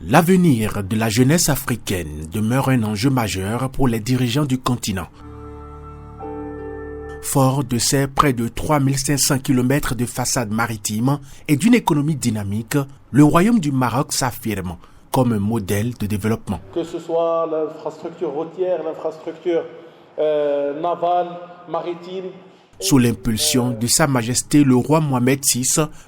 L'avenir de la jeunesse africaine demeure un enjeu majeur pour les dirigeants du continent. Fort de ses près de 3500 km de façade maritime et d'une économie dynamique, le Royaume du Maroc s'affirme comme un modèle de développement. Que ce soit l'infrastructure routière, l'infrastructure navale, maritime. Sous l'impulsion de Sa Majesté le roi Mohamed VI,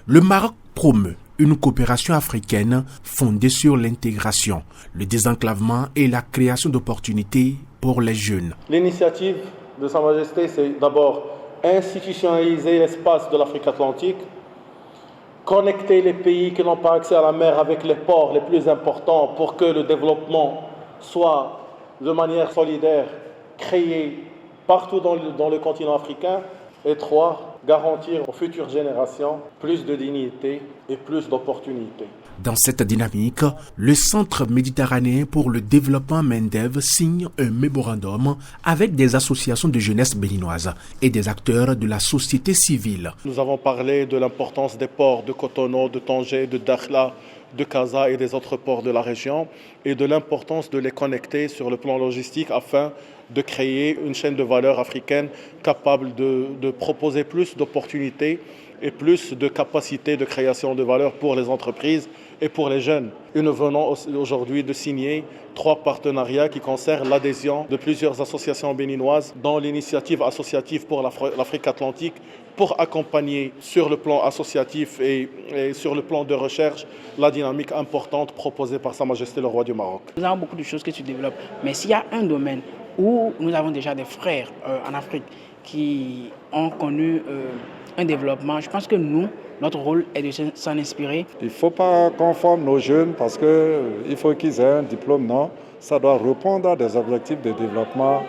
le Maroc promeut une coopération africaine fondée sur l'intégration, le désenclavement et la création d'opportunités pour les jeunes. L'initiative de Sa Majesté, c'est d'abord institutionnaliser l'espace de l'Afrique atlantique, connecter les pays qui n'ont pas accès à la mer avec les ports les plus importants pour que le développement soit de manière solidaire créé partout dans le continent africain. Et 3, garantir aux futures générations plus de dignité et plus d'opportunités. Dans cette dynamique, le Centre méditerranéen pour le développement MENDEV signe un mémorandum avec des associations de jeunesse béninoises et des acteurs de la société civile. Nous avons parlé de l'importance des ports de Cotonou, de Tanger, de Dakhla, de Casa et des autres ports de la région et de l'importance de les connecter sur le plan logistique afin de créer une chaîne de valeur africaine capable de proposer plus d'opportunités et plus de capacités de création de valeur pour les entreprises et pour les jeunes. Et nous venons aujourd'hui de signer 3 partenariats qui concernent l'adhésion de plusieurs associations béninoises dans l'initiative associative pour l'Afrique atlantique pour accompagner sur le plan associatif et sur le plan de recherche la dynamique importante proposée par Sa Majesté le roi du Maroc. Nous avons beaucoup de choses que tu développes, mais s'il y a un domaine où nous avons déjà des frères en Afrique qui ont connu un développement, je pense que notre rôle est de s'en inspirer. Il ne faut pas qu'on forme nos jeunes parce qu'il faut qu'ils aient un diplôme, non. Ça doit répondre à des objectifs de développement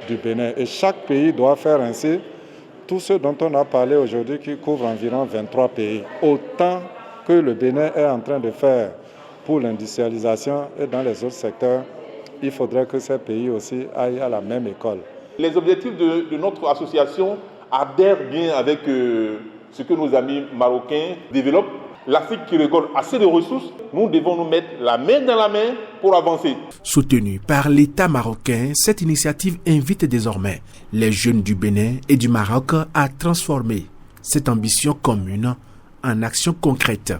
du Bénin. Et chaque pays doit faire ainsi. Tout ce dont on a parlé aujourd'hui qui couvre environ 23 pays. Autant que le Bénin est en train de faire pour l'industrialisation et dans les autres secteurs, il faudrait que ces pays aussi aillent à la même école. Les objectifs de notre association adhèrent bien avec ce que nos amis marocains développent. L'Afrique qui récolte assez de ressources, nous devons nous mettre la main dans la main pour avancer. Soutenue par l'État marocain, cette initiative invite désormais les jeunes du Bénin et du Maroc à transformer cette ambition commune en action concrète.